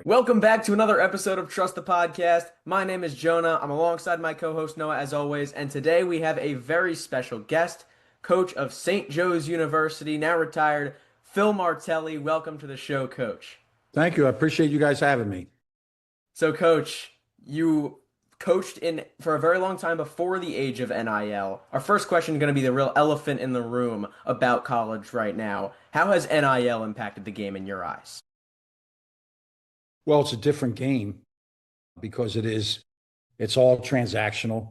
Welcome back to another episode of Trust the Podcast. My name is Jonah. I'm alongside my co-host Noah as always, and today we have a very special guest, coach of St. Joe's University, now retired, Phil Martelli. Welcome to the show, coach. Thank you. I appreciate you guys having me. So, coach, you coached in for a very long time before the age of NIL. Our first question is going to be the real elephant in the room about college right now. How has NIL impacted the game in your eyes? Well, it's a different game because it's all transactional.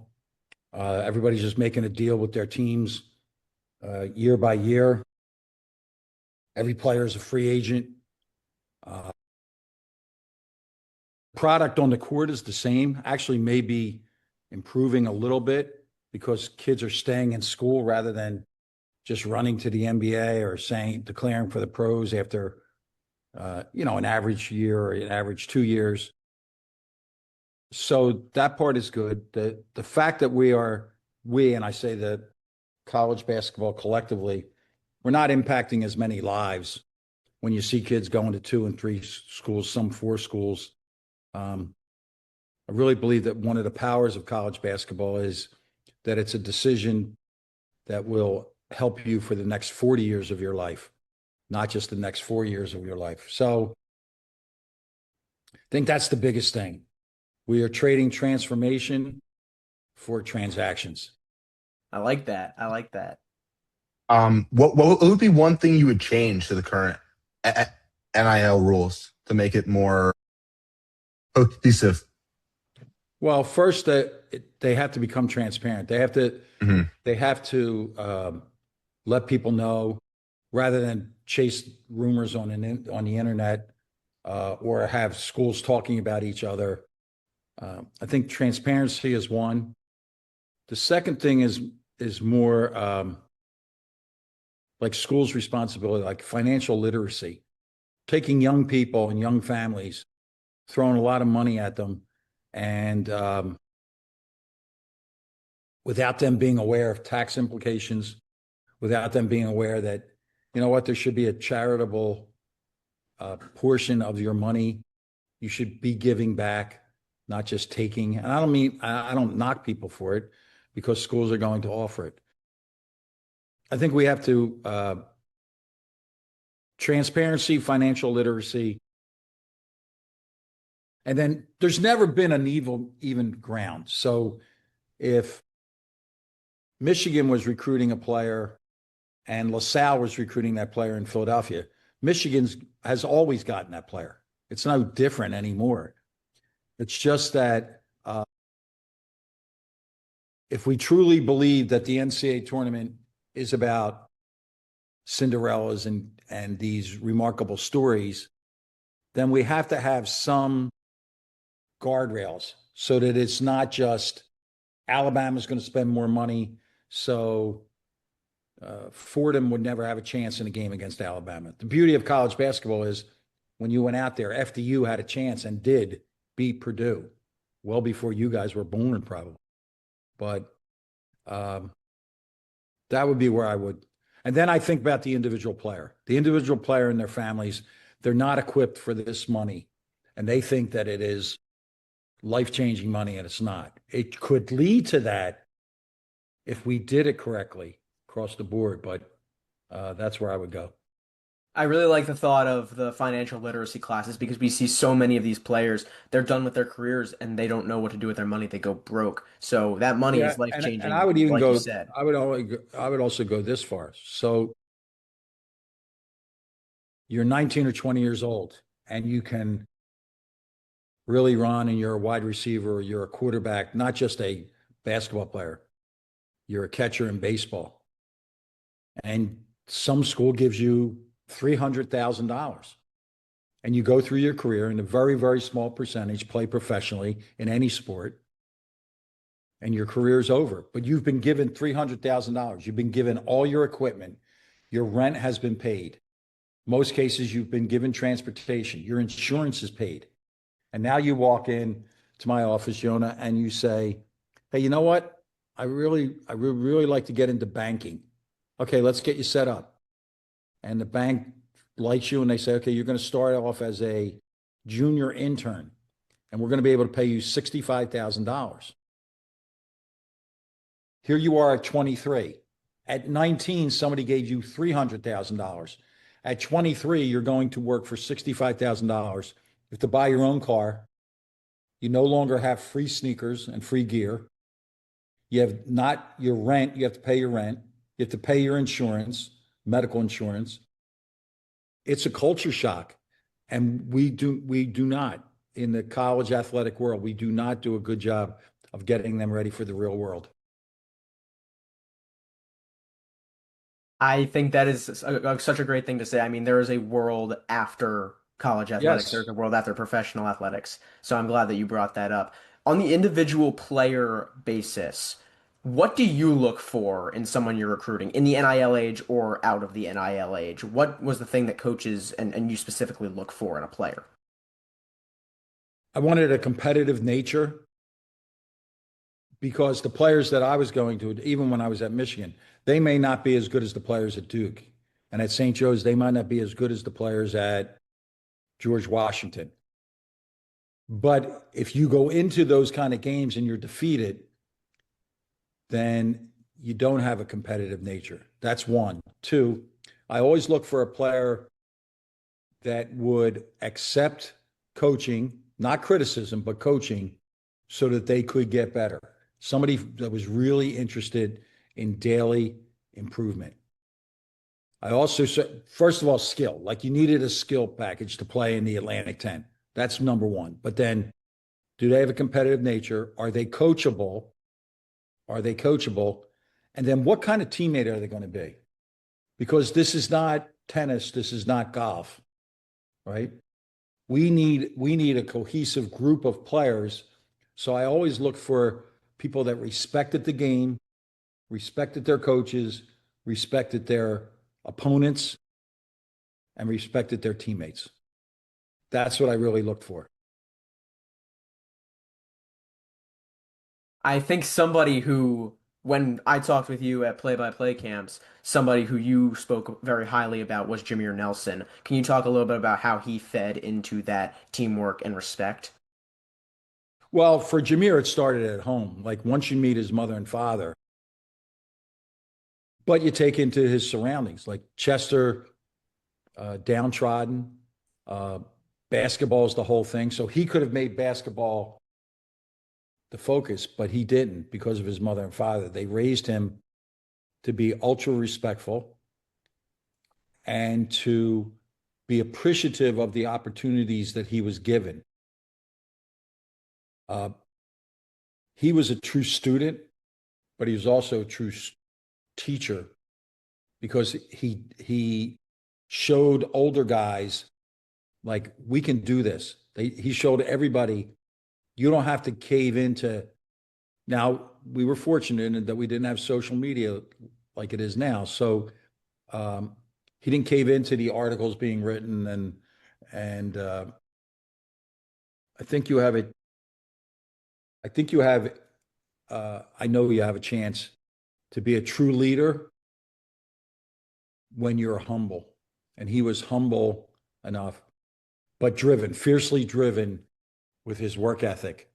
Everybody's just making a deal with their teams year by year. Every player is a free agent. Uh, Product on the court is the same, actually maybe improving a little bit because kids are staying in school rather than just running to the NBA or declaring for the pros after an average year or an average 2 years. So that part is good. The fact that and I say that college basketball collectively, we're not impacting as many lives when you see kids going to 2 and 3 schools, some 4 schools. I really believe that one of the powers of college basketball is that it's a decision that will help you for the next 40 years of your life, not just the next 4 years of your life. So I think that's the biggest thing. We are trading transformation for transactions. I like that. I like that. What would be one thing you would change to the current NIL rules to make it more cohesive? Well, first, they have to become transparent. They have to Mhm. let people know rather than chase rumors on the internet or have schools talking about each other. I think transparency is one. The second thing is more like schools' responsibility, like financial literacy, taking young people and young families, throwing a lot of money at them, and without them being aware of tax implications, without them being aware that, you know what, there should be a charitable portion of your money. You should be giving back, not just taking. And I don't knock people for it because schools are going to offer it. I think we have to transparency, financial literacy. And then there's never been an even ground. So if Michigan was recruiting a player and LaSalle was recruiting that player in Philadelphia, Michigan has always gotten that player. It's no different anymore. It's just that if we truly believe that the NCAA tournament is about Cinderellas and these remarkable stories, then we have to have some guardrails so that it's not just Alabama's going to spend more money, so Fordham would never have a chance in a game against Alabama. The beauty of college basketball is when you went out there, FDU had a chance and did beat Purdue well before you guys were born, probably. But that would be where I would. And then I think about the individual player. The individual player and their families, they're not equipped for this money. And they think that it is life-changing money, and it's not. It could lead to that if we did it correctly across the board, but that's where I would go. I really like the thought of the financial literacy classes because we see so many of these players, they're done with their careers and they don't know what to do with their money. They go broke. So that money Yeah, is and I life-changing, would even like you go. said. I would also go this far. So you're 19 or 20 years old, and you can really run, and you're a wide receiver, or you're a quarterback, not just a basketball player. You're a catcher in baseball, and some school gives you $300,000, and you go through your career in a very, very small percentage, play professionally in any sport, and your career's over. But you've been given $300,000. You've been given all your equipment. Your rent has been paid. Most cases, you've been given transportation. Your insurance is paid. And now you walk in to my office, Jonah, and you say, hey, you know what? I would really like to get into banking. Okay, let's get you set up. And the bank likes you and they say, okay, you're going to start off as a junior intern, and we're going to be able to pay you $65,000. Here you are at 23. At 19, somebody gave you $300,000. At 23, you're going to work for $65,000. You have to buy your own car. You no longer have free sneakers and free gear. You have not your rent. You have to pay your rent. You have to pay your insurance, medical insurance. It's a culture shock. And we do not, in the college athletic world, we do not do a good job of getting them ready for the real world. I think that is such a great thing to say. I mean, there is a world after college athletics, there's Yes. a world after professional athletics. So I'm glad that you brought that up. On the individual player basis, what do you look for in someone you're recruiting in the NIL age or out of the NIL age? What was the thing that coaches and you specifically look for in a player? I wanted a competitive nature because the players that I was going to, even when I was at Michigan, they may not be as good as the players at Duke. And at St. Joe's, they might not be as good as the players at George Washington. But if you go into those kind of games and you're defeated, then you don't have a competitive nature. That's one. Two, I always look for a player that would accept coaching, not criticism, but coaching so that they could get better. Somebody that was really interested in daily improvement. I also said, first of all, skill. Like you needed a skill package to play in the Atlantic 10. That's number one. But then, do they have a competitive nature? Are they coachable? Are they coachable? And then, what kind of teammate are they going to be? Because this is not tennis. This is not golf, right? We need a cohesive group of players. So I always look for people that respected the game, respected their coaches, respected their opponents, and respected their teammates. That's what I really looked for. I think somebody who, when I talked with you at play-by-play camps, somebody who you spoke very highly about was Jameer Nelson. Can you talk a little bit about how he fed into that teamwork and respect? Well, for Jameer, it started at home. Like once you meet his mother and father, but you take into his surroundings, like Chester, downtrodden, uh, basketball is the whole thing. So he could have made basketball the focus, but he didn't because of his mother and father. They raised him to be ultra respectful and to be appreciative of the opportunities that he was given. Uh, he was a true student, but he was also a true teacher because he showed older guys like we can do this. He showed everybody you don't have to cave into. Now we were fortunate in that we didn't have social media like it is now, so um, he didn't cave into the articles being written and I think you have it. I think you have. I know you have a chance to be a true leader when you're humble, and he was humble enough, but driven, fiercely driven with his work ethic.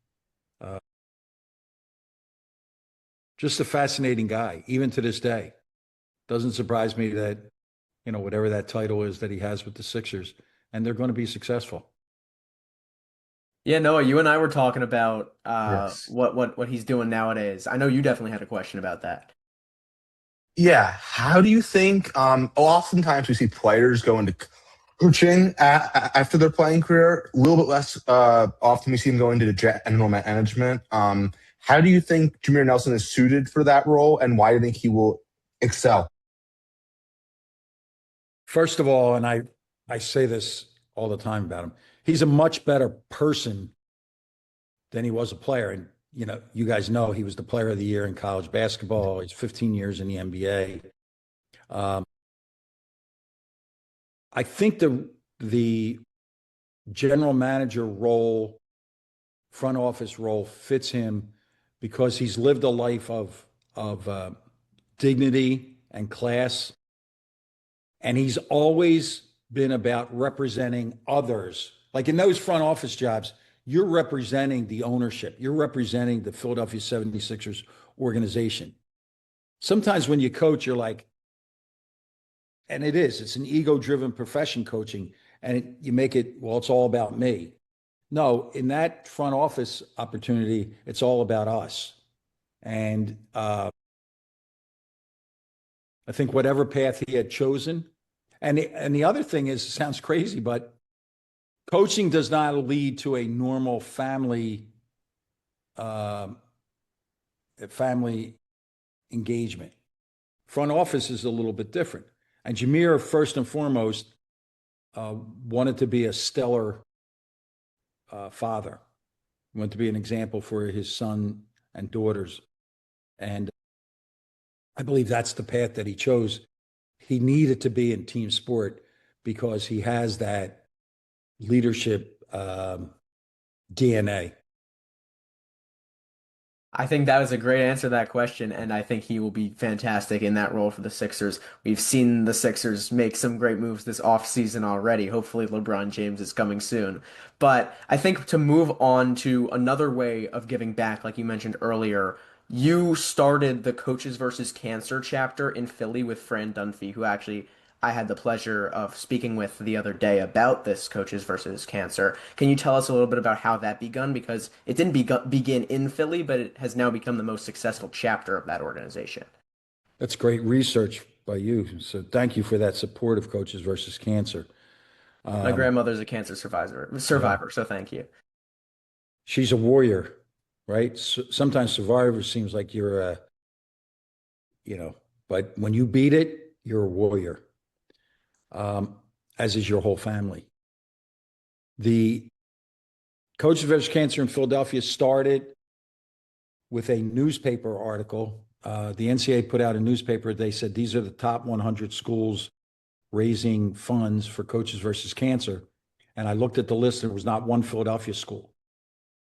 Uh, just a fascinating guy, even to this day. Doesn't surprise me that, whatever that title is that he has with the Sixers, and they're going to be successful. Yeah, Noah, you and I were talking about Yes. what he's doing nowadays. I know you definitely had a question about that. Yeah. How do you think? Oftentimes we see players go into coaching after their playing career. A little bit less often we see them go into the general management. How do you think Jameer Nelson is suited for that role, and why do you think he will excel? First of all, and I say this all the time about him, he's a much better person than he was a player. And you guys know he was the player of the year in college basketball. He's 15 years in the NBA. Um, I think the general manager role, front office role, fits him because he's lived a life of dignity and class, and he's always been about representing others Like in those front office jobs, you're representing the ownership. You're representing the Philadelphia 76ers organization. Sometimes when you coach, you're like, and it's an ego-driven profession coaching, and you make it, well, it's all about me. No, in that front office opportunity, it's all about us. And I think whatever path he had chosen, and the other thing is, it sounds crazy, but coaching does not lead to a normal uh, family engagement. Front office is a little bit different. And Jameer, first and foremost, wanted to be a stellar father. He wanted to be an example for his son and daughters. And I believe that's the path that he chose. He needed to be in team sport because he has that leadership DNA. I think that was a great answer to that question, and I think he will be fantastic in that role for the Sixers. We've seen the Sixers make some great moves this offseason already. Hopefully, LeBron James is coming soon. But I think to move on to another way of giving back, like you mentioned earlier, you started the Coaches versus Cancer chapter in Philly with Fran Dunphy, who actually I had the pleasure of speaking with the other day about this Coaches versus Cancer. Can you tell us a little bit about how that begun? Because it didn't begin in Philly, but it has now become the most successful chapter of that organization. That's great research by you. So thank you for that support of Coaches versus Cancer. My Um, grandmother's a cancer survivor, yeah, so thank you. she's a warrior, right? So, sometimes survivor seems like you're a, but when you beat it, you're a warrior, um, as is your whole family. The Coaches versus Cancer in Philadelphia started with a newspaper article. The NCAA put out a newspaper. They said these are the top 100 schools raising funds for Coaches versus Cancer. And I looked at the list, and there was not one Philadelphia school.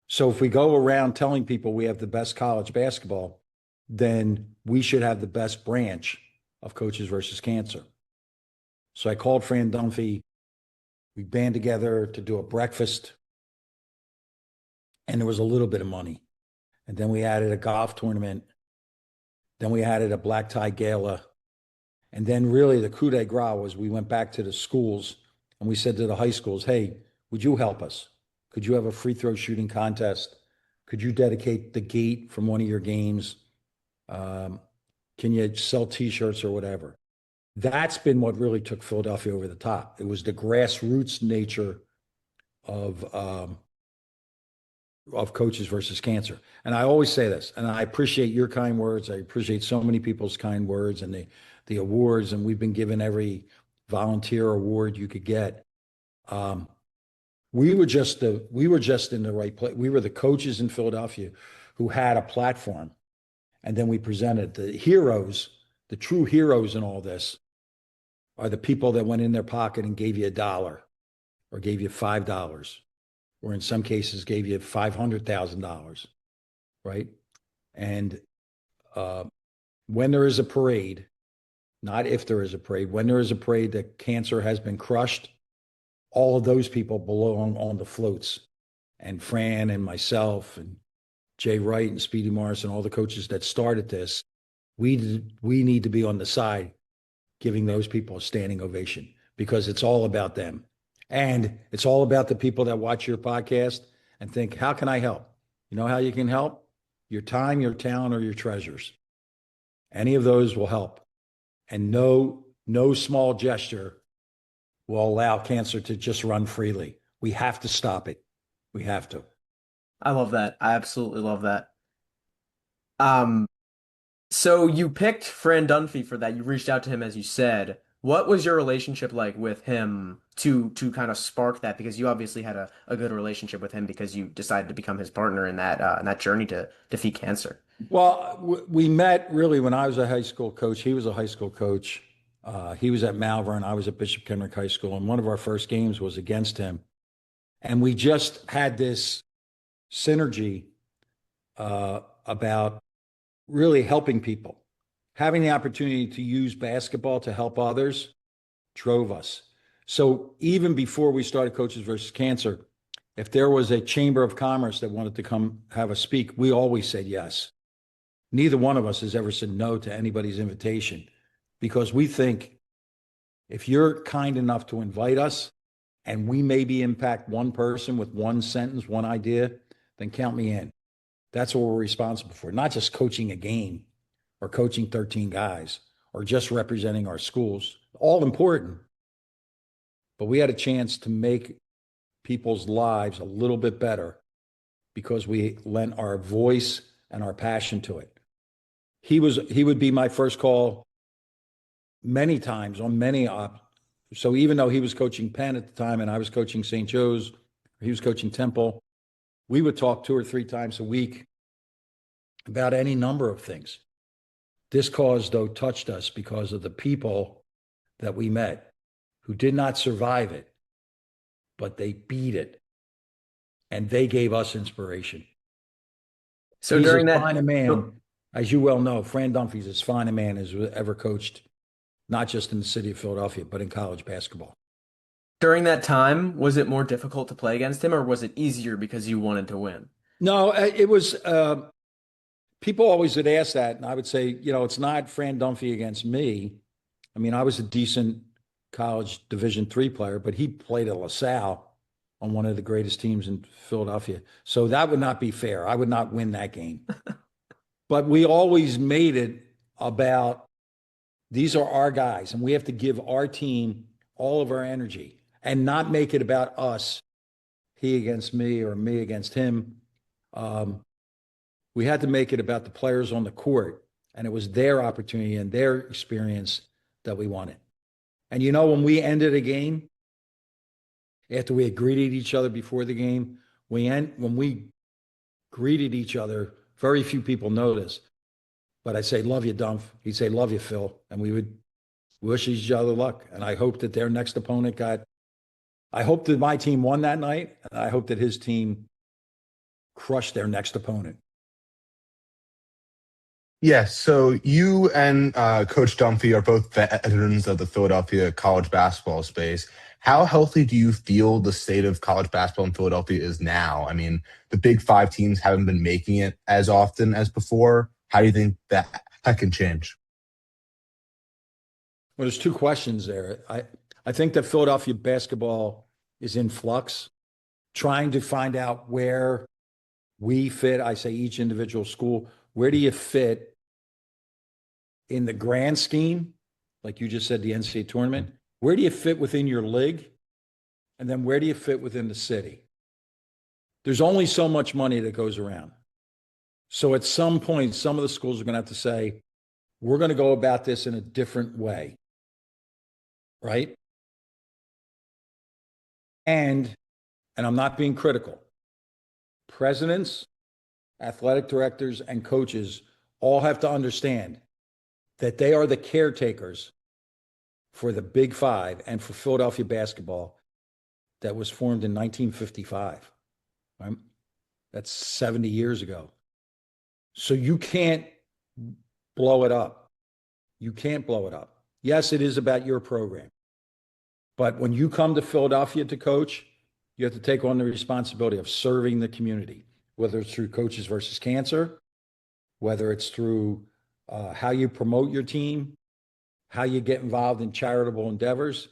So if we go around telling people we have the best college basketball, then we should have the best branch of Coaches versus Cancer. So I called Fran Dunphy. We band together to do a breakfast, and there was a little bit of money. And then we added a golf tournament. Then we added a black tie gala. And then really the coup de grace was we went back to the schools and we said to the high schools, hey, would you help us? Could you have a free throw shooting contest? Could you dedicate the gate from one of your games? Can you sell T-shirts or whatever? That's been what really took Philadelphia over the top. It was the grassroots nature of Coaches versus Cancer. And I always say this, and I appreciate your kind words. I appreciate so many people's kind words and the awards, and we've been given every volunteer award you could get. We were just in the right place. We were the coaches in Philadelphia who had a platform, and then we presented the heroes. The true heroes in all this are the people that went in their pocket and gave you $1 or gave you $5, or in some cases gave you $500,000, right? And when there is a parade, not if there is a parade, when there is a parade that cancer has been crushed, all of those people belong on the floats. And Fran and myself and Jay Wright and Speedy Morris and all the coaches that started this, we need to be on the side giving those people a standing ovation because it's all about them. And it's all about the people that watch your podcast and think, how can I help? You know how you can help? Your time, your talent, or your treasures. Any of those will help. And no small gesture will allow cancer to just run freely. We have to stop it. We have to. I love that. I absolutely love that. Um, so you picked Fran Dunphy for that. You reached out to him, as you said. What was your relationship like with him to kind of spark that? Because you obviously had a good relationship with him because you decided to become his partner in that journey to defeat cancer. Well, we met really when I was a high school coach. He was a high school coach. He was at Malvern. I was at Bishop Kenrick High School. And one of our first games was against him. And we just had this synergy about really helping people. Having the opportunity to use basketball to help others drove us. So even before we started Coaches versus Cancer, if there was a chamber of commerce that wanted to come have a speak, we always said yes. Neither one of us has ever said no to anybody's invitation because we think if you're kind enough to invite us and we maybe impact one person with one sentence, one idea, then count me in. That's what we're responsible for, not just coaching a game or coaching 13 guys or just representing our schools. All important. But we had a chance to make people's lives a little bit better because we lent our voice and our passion to it. He would be my first call many times on many so even though he was coaching Penn at the time and I was coaching St. Joe's, he was coaching Temple, we would talk 2 or 3 times a week about any number of things. This cause, though, touched us because of the people that we met who did not survive it, but they beat it. And they gave us inspiration. So He's during as that, fine a man, as you well know, Fran Dunphy's as fine a man as ever coached, not just in the city of Philadelphia, but in college basketball. during that time, was it more difficult to play against him, or was it easier because you wanted to win? No, it was, people always would ask that. And I would say, it's not Fran Dunphy against me. I mean, I was a decent college Division III player, but he played at LaSalle on one of the greatest teams in Philadelphia. So that would not be fair. I would not win that game. But we always made it about these are our guys, and we have to give our team all of our energy and not make it about us, he against me or me against him. We had to make it about the players on the court, and it was their opportunity and their experience that we wanted. And when we ended a game, after we had greeted each other before the game, when we greeted each other, very few people noticed. But I'd say, love you, Dumph. He'd say, love you, Phil. And we would wish each other luck. And I hope that their next opponent I hope that my team won that night. And I hope that his team crushed their next opponent. Yes, so you and Coach Dunphy are both veterans of the Philadelphia college basketball space. How healthy do you feel the state of college basketball in Philadelphia is now? I mean, the Big Five teams haven't been making it as often as before. How do you think that can change? Well, there's 2 questions there. I think that Philadelphia basketball is in flux, trying to find out where we fit. I say each individual school, where do you fit in the grand scheme? Like you just said, the NCAA tournament. Where do you fit within your league? And then where do you fit within the city? There's only so much money that goes around. So at some point, some of the schools are going to have to say, we're going to go about this in a different way. Right? And I'm not being critical, presidents, athletic directors, and coaches all have to understand that they are the caretakers for the Big Five and for Philadelphia basketball that was formed in 1955. Right? That's 70 years ago. So you can't blow it up. You can't blow it up. Yes, it is about your program. But when you come to Philadelphia to coach, you have to take on the responsibility of serving the community, whether it's through Coaches versus Cancer, whether it's through how you promote your team, how you get involved in charitable endeavors,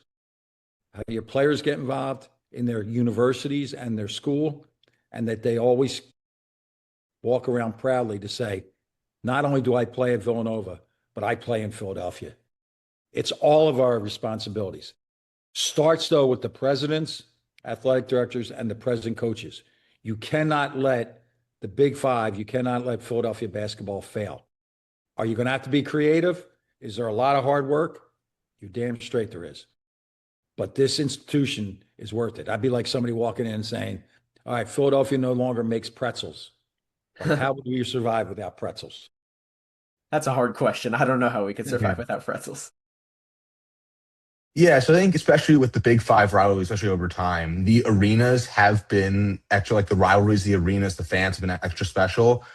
how your players get involved in their universities and their school, and that they always walk around proudly to say, not only do I play at Villanova, but I play in Philadelphia. It's all of our responsibilities. Starts, though, with the presidents, athletic directors, and the president coaches. You cannot let the Big Five, you cannot let Philadelphia basketball fail. Are you going to have to be creative? Is there a lot of hard work? You're damn straight there is. But this institution is worth it. I'd be like somebody walking in and saying, all right, Philadelphia no longer makes pretzels. Like, how would you survive without pretzels? That's a hard question. I don't know how we could survive without pretzels. Yeah, so I think especially with the Big Five rivalry, especially over time, the arenas have been extra, like the rivalries, the arenas, the fans have been extra special.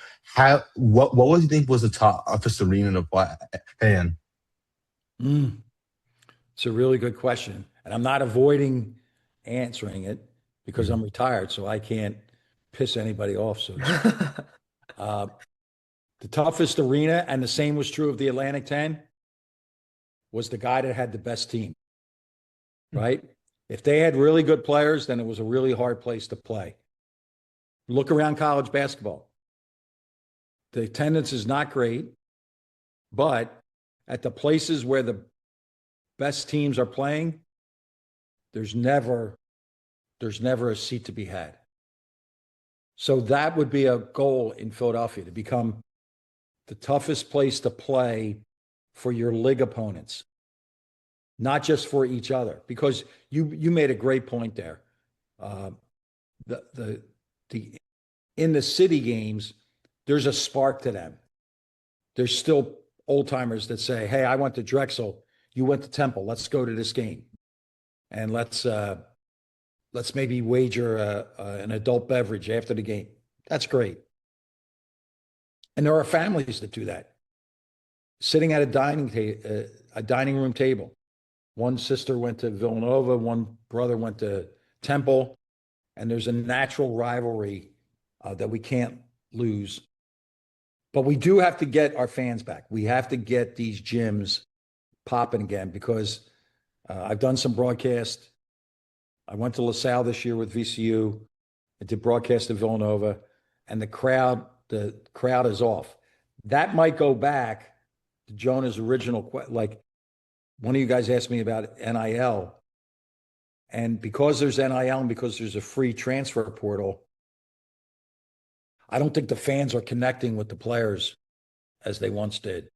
What was you think was the toughest arena to play in? It's a really good question. And I'm not avoiding answering it because I'm retired, so I can't piss anybody off, so to speak. Uh, the toughest arena, and the same was true of the Atlantic 10, was the guy that had the best team, right? If they had really good players, then it was a really hard place to play. Look around college basketball. The attendance is not great, but at the places where the best teams are playing, there's never a seat to be had. So that would be a goal in Philadelphia, to become the toughest place to play for your league opponents, not just for each other. Because you made a great point there. The in the city games, there's a spark to them. There's still old timers that say, "Hey, I went to Drexel, you went to Temple. Let's go to this game, and let's maybe wager an adult beverage after the game." That's great. And there are families that do that, sitting at a dining room table. One sister went to Villanova, one brother went to Temple, and there's a natural rivalry that we can't lose. But we do have to get our fans back. We have to get these gyms popping again, because I've done some broadcast. I went to LaSalle this year with VCU. I did broadcast at Villanova, and the crowd is off. That might go back to Jonah's original, like one of you guys asked me about NIL. And because there's NIL and because there's a free transfer portal, I don't think the fans are connecting with the players as they once did.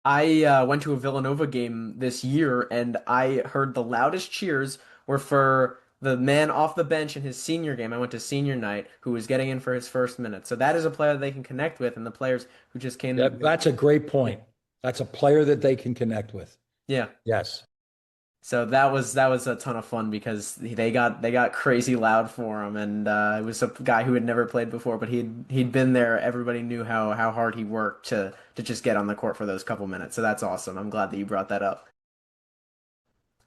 I went to a Villanova game this year, and I heard the loudest cheers were for the man off the bench in his senior game. I went to senior night, who was getting in for his first minute. So that is a player they can connect with, and the players who just came. That's a great point. That's a player that they can connect with. Yeah. Yes. So that was a ton of fun because they got crazy loud for him, and it was a guy who had never played before, but he'd been there. Everybody knew how hard he worked to just get on the court for those couple minutes. So that's awesome. I'm glad that you brought that up.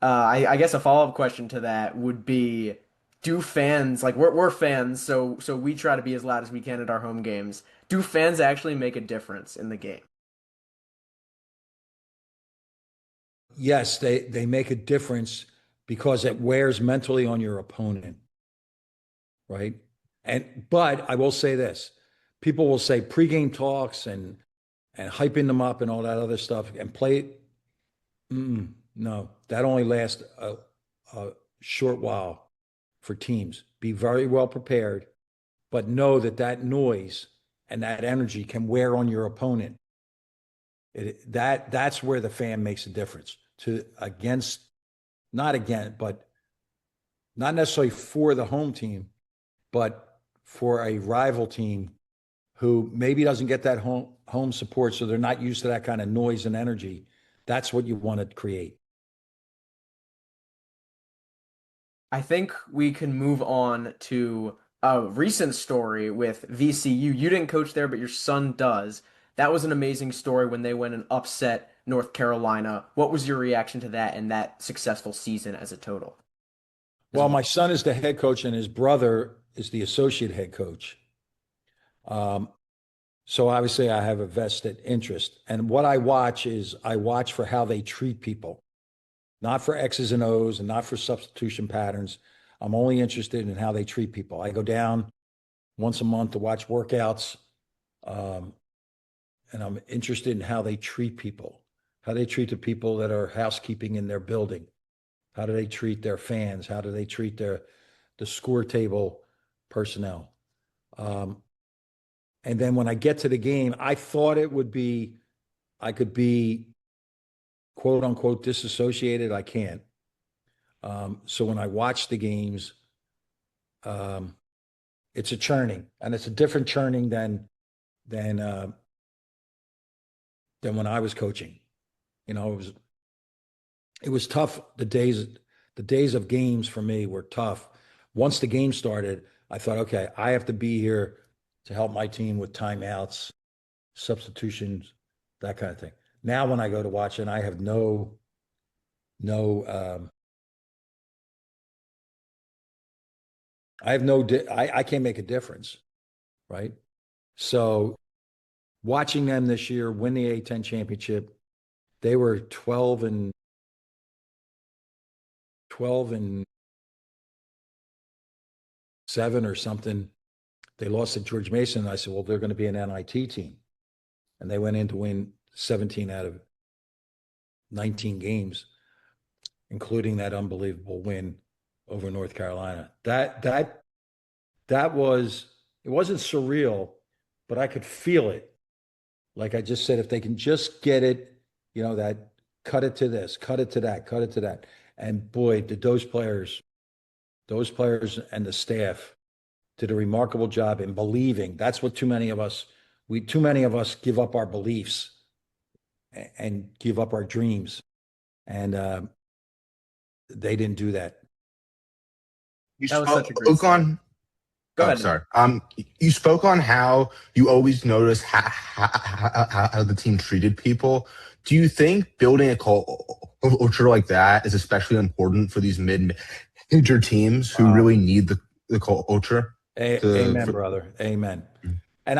I guess a follow-up question to that would be, do fans, like we're fans, so we try to be as loud as we can at our home games. Do fans actually make a difference in the game? Yes, they make a difference because it wears mentally on your opponent, right? But I will say this: people will say pregame talks and hyping them up and all that other stuff and play. No, that only lasts a short while for teams. Be very well prepared, but know that noise and that energy can wear on your opponent. That's where the fan makes a difference. But not necessarily for the home team, but for a rival team who maybe doesn't get that home support, so they're not used to that kind of noise and energy. That's what you want to create. I think we can move on to a recent story with VCU. You didn't coach there, but your son does. That was an amazing story when they went and upset North Carolina. What was your reaction to that and that successful season as a total? Well, my son is the head coach and his brother is the associate head coach. So obviously I have a vested interest. And what I watch for how they treat people, not for X's and O's and not for substitution patterns. I'm only interested in how they treat people. I go down once a month to watch workouts. And I'm interested in how they treat people, how they treat the people that are housekeeping in their building. How do they treat their fans? How do they treat the score table personnel? And then when I get to the game, I thought I could be quote unquote disassociated. I can't. So when I watch the games, it's a churning, and it's a different churning than when I was coaching. You know, it was tough. The days of games for me were tough. Once the game started, I thought, okay, I have to be here to help my team with timeouts, substitutions, that kind of thing. Now, when I go to watch it, I have no no, I have no, I can't make a difference, right? So watching them this year win the A10 championship, they were 12-7 or something. They lost to George Mason. And I said, well, they're going to be an NIT team. And they went in to win 17 out of 19 games, including that unbelievable win over North Carolina. That was, it wasn't surreal, but I could feel it. Like I just said, if they can just get it, that cut it to this, cut it to that, cut it to that. And boy, did those players and the staff did a remarkable job in believing. That's what too many of us give up our beliefs and give up our dreams. And they didn't do that. You That was such a great spoke story. on. Go Oh, ahead. sorry. You spoke on how you always notice how the team treated people. Do you think building a culture like that is especially important for these mid-major teams who really need the culture? Amen, brother. Amen. And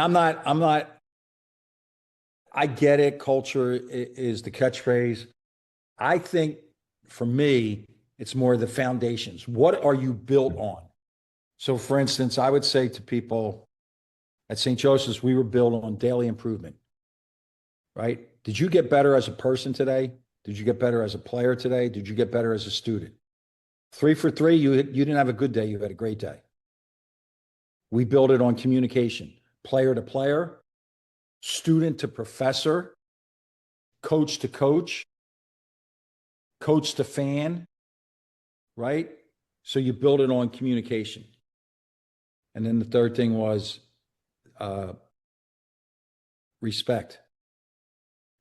I get it. Culture is the catchphrase. I think for me, it's more the foundations. What are you built on? So, for instance, I would say to people at St. Joseph's, we were built on daily improvement, right? Did you get better as a person today? Did you get better as a player today? Did you get better as a student? 3 for 3, you didn't have a good day, you had a great day. We build it on communication, player to player, student to professor, coach to coach, coach to fan, right? So you build it on communication. And then the third thing was respect.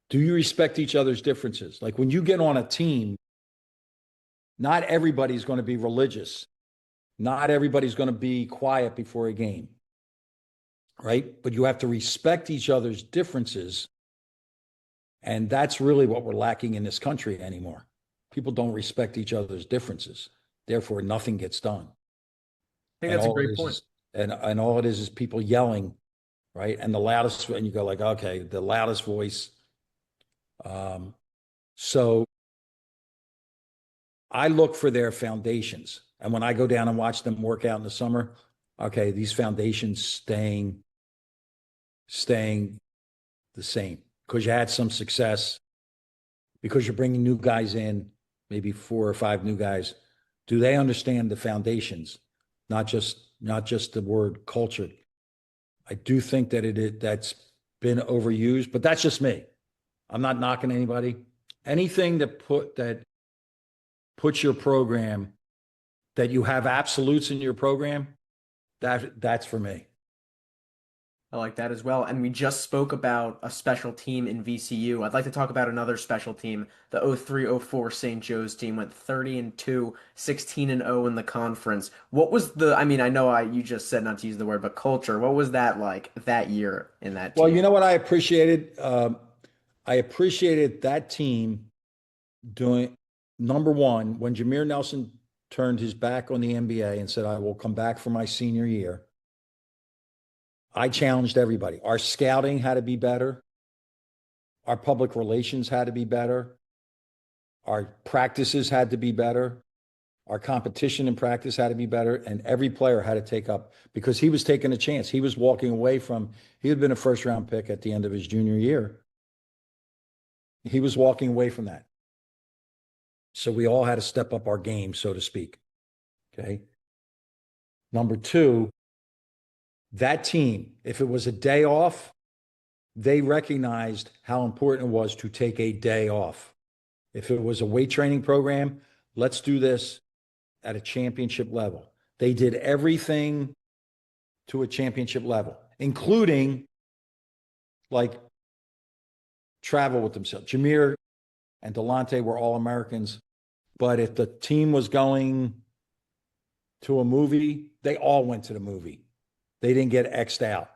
Do you respect each other's differences? Like when you get on a team, not everybody's going to be religious. Not everybody's going to be quiet before a game, right? But you have to respect each other's differences. And that's really what we're lacking in this country anymore. People don't respect each other's differences. Therefore, nothing gets done. I think that's a great point. And all it is people yelling, right? And the loudest, and you go like, okay, the loudest voice. So I look for their foundations. And when I go down and watch them work out in the summer, okay, these foundations staying the same because you had some success, because you're bringing new guys in, maybe 4 or 5 new guys. Do they understand the foundations, not just the word culture? I do think that that's been overused, but that's just me. I'm not knocking anybody. Anything that puts your program, that you have absolutes in your program, that's for me. I like that as well. And we just spoke about a special team in VCU. I'd like to talk about another special team. The 03-04 St. Joe's team went 30-2, 16-0 in the conference. What was I know you just said not to use the word, but culture. What was that like that year in that team? Well, you know what I appreciated? I appreciated that team doing, number one, when Jameer Nelson turned his back on the NBA and said, I will come back for my senior year. I challenged everybody. Our scouting had to be better. Our public relations had to be better. Our practices had to be better. Our competition in practice had to be better. And every player had to take up, because he was taking a chance. He was walking away from, he had been a first-round pick at the end of his junior year. He was walking away from that. So we all had to step up our game, so to speak. Okay. Number 2, that team, if it was a day off, they recognized how important it was to take a day off. If it was a weight training program, let's do this at a championship level. They did everything to a championship level, including like travel with themselves. Jameer and Delonte were all Americans, but if the team was going to a movie, they all went to the movie. They didn't get X'd out.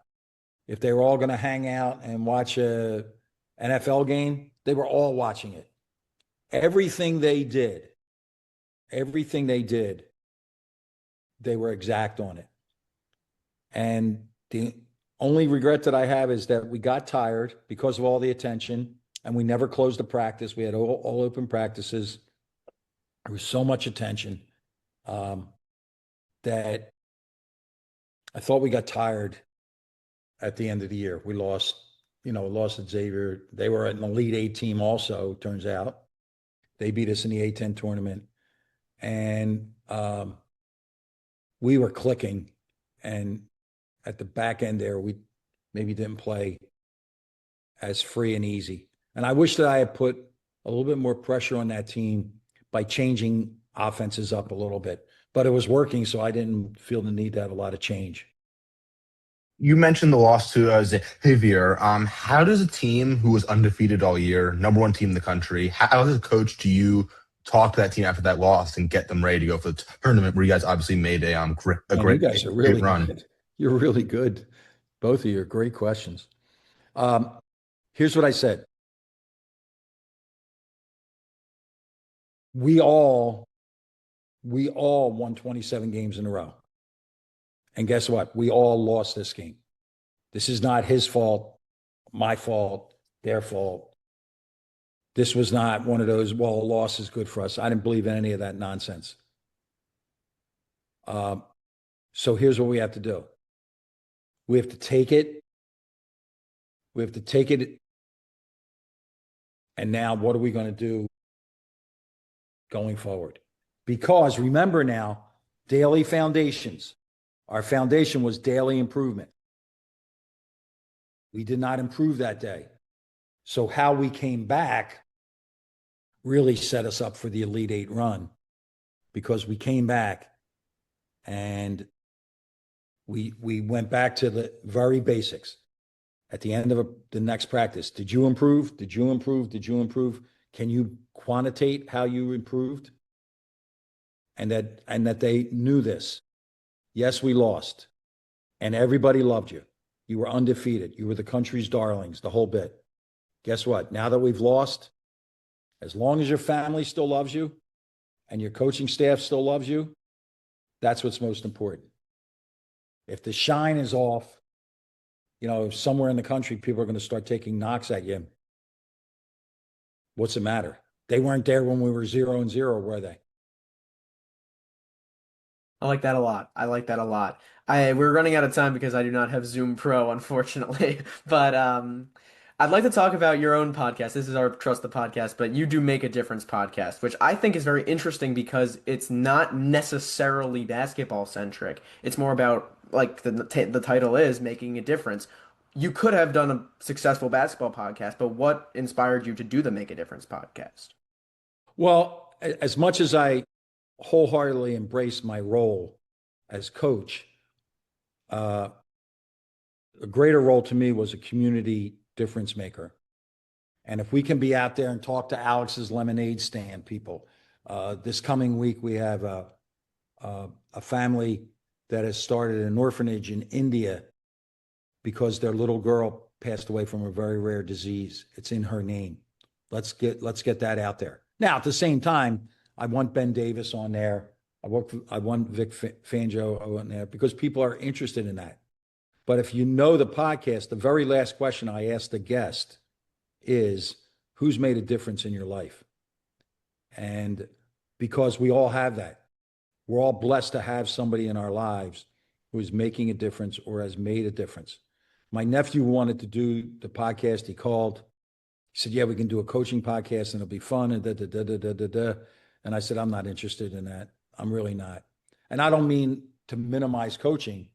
If they were all going to hang out and watch a NFL game, they were all watching it. everything they did, everything they did, they were exact on it. And the only regret that I have is that we got tired because of all the attention, and we never closed the practice. We had all open practices. There was so much attention that I thought we got tired at the end of the year. We lost, lost at Xavier. They were an Elite Eight team also, turns out. They beat us in the A-10 tournament. And we were clicking. And at the back end there, we maybe didn't play as free and easy. And I wish that I had put a little bit more pressure on that team by changing offenses up a little bit. But it was working, so I didn't feel the need to have a lot of change. You mentioned the loss to Xavier. How does a team who was undefeated all year, number one team in the country, how as a coach do you talk to that team after that loss and get them ready to go for the tournament where you guys obviously made a You guys are really great run? good. You're really good. Both of you are great questions. Here's what I said. We all won 27 games in a row. And guess what? We all lost this game. This is not his fault, my fault, their fault. This was not one of those, well, a loss is good for us. I didn't believe in any of that nonsense. So here's what we have to do. We have to take it. We have to take it. And now what are we going to do going forward? Because remember now, daily foundations. Our foundation was daily improvement. We did not improve that day. So how we came back really set us up for the Elite Eight run, because we came back and we went back to the very basics. At the end of the next practice, did you improve? Did you improve? Did you improve? Can you quantitate how you improved? And that they knew this. Yes, we lost. And everybody loved you. You were undefeated. You were the country's darlings, the whole bit. Guess what? Now that we've lost, as long as your family still loves you and your coaching staff still loves you, that's what's most important. If the shine is off, if somewhere in the country people are going to start taking knocks at you, what's the matter? They weren't there when we were 0-0, were they? I like that a lot. I like that a lot. We're running out of time because I do not have Zoom Pro, unfortunately. But I'd like to talk about your own podcast. This is our Trust the Podcast, but you do Make a Difference podcast, which I think is very interesting because it's not necessarily basketball centric. It's more about, like the title is, making a difference. You could have done a successful basketball podcast, but what inspired you to do the Make a Difference podcast? Well, as much as I wholeheartedly embrace my role as coach, a greater role to me was a community difference maker. And if we can be out there and talk to Alex's lemonade stand people, this coming week we have a family that has started an orphanage in India because their little girl passed away from a very rare disease. It's in her name. Let's get that out there. Now, at the same time, I want Ben Davis on there. I want Vic Fangio on there because people are interested in that. But if you know the podcast, the very last question I ask the guest is, who's made a difference in your life? And because we all have that. We're all blessed to have somebody in our lives who is making a difference or has made a difference. My nephew wanted to do the podcast. He called. He said, yeah, we can do a coaching podcast and it'll be fun and da. And I said, I'm not interested in that. I'm really not. And I don't mean to minimize coaching,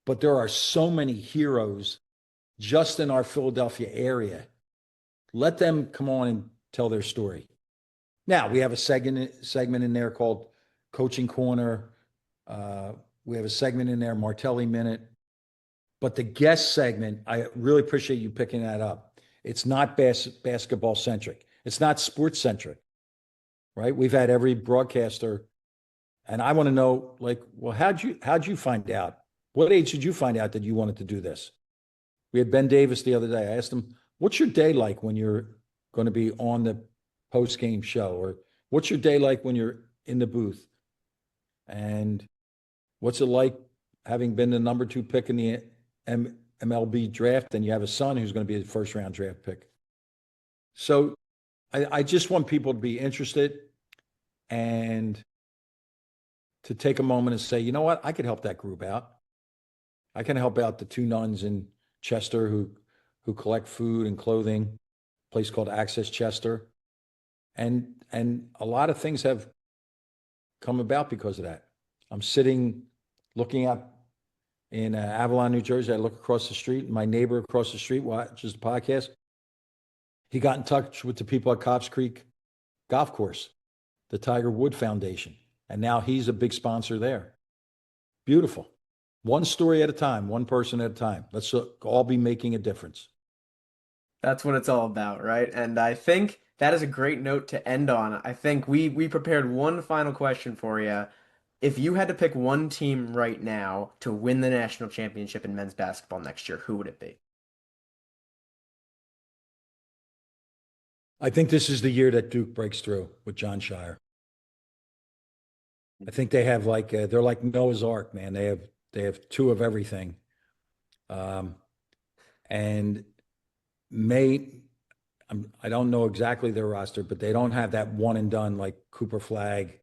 but there are so many heroes just in our Philadelphia area. Let them come on and tell their story. Now, we have a segment in there called Coaching Corner. We have a segment in there, Martelli Minute. But the guest segment, I really appreciate you picking that up. It's not basketball centric. It's not sports centric, right? We've had every broadcaster, and I want to know, well, how'd you find out? What age did you find out that you wanted to do this? We had Ben Davis the other day. I asked him, what's your day like when you're going to be on the post-game show? Or what's your day like when you're in the booth? And what's it like having been the number 2 pick in the MLB draft, and you have a son who's going to be the first round draft pick? So I just want people to be interested and to take a moment and say, you know what, I could help that group out. I can help out the 2 nuns in Chester who collect food and clothing, a place called Access Chester. And a lot of things have come about because of that. I'm sitting looking up in Avalon, New Jersey. I look across the street, and my neighbor across the street watches the podcast. He got in touch with the people at Cobbs Creek Golf Course, the Tiger Wood Foundation, and now he's a big sponsor there. Beautiful. One story at a time, one person at a time. Let's all be making a difference. That's what it's all about, right? And I think that is a great note to end on. I think we prepared one final question for you. If you had to pick one team right now to win the national championship in men's basketball next year, who would it be? I think this is the year that Duke breaks through with John Shire. I think they have they're like Noah's Ark, man. They have 2 of everything. And I don't know exactly their roster, but they don't have that one and done like Cooper Flagg,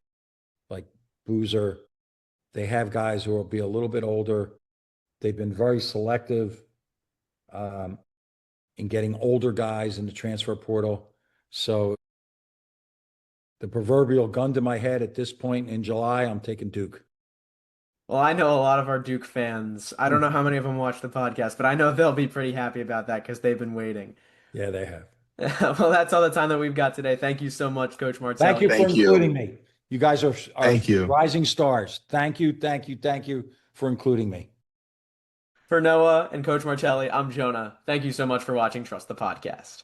like Boozer. They have guys who will be a little bit older. They've been very selective in getting older guys in the transfer portal. So the proverbial gun to my head at this point in July, I'm taking Duke. Well, I know a lot of our Duke fans. I don't know how many of them watch the podcast, but I know they'll be pretty happy about that because they've been waiting. Yeah, they have. Well, that's all the time that we've got today. Thank you so much, Coach Thank Martelli. you for Thank you. including me. You guys are Thank you. rising stars. Thank you for including me. For Noah and Coach Martelli, I'm Jonah. Thank you so much for watching Trust the Podcast.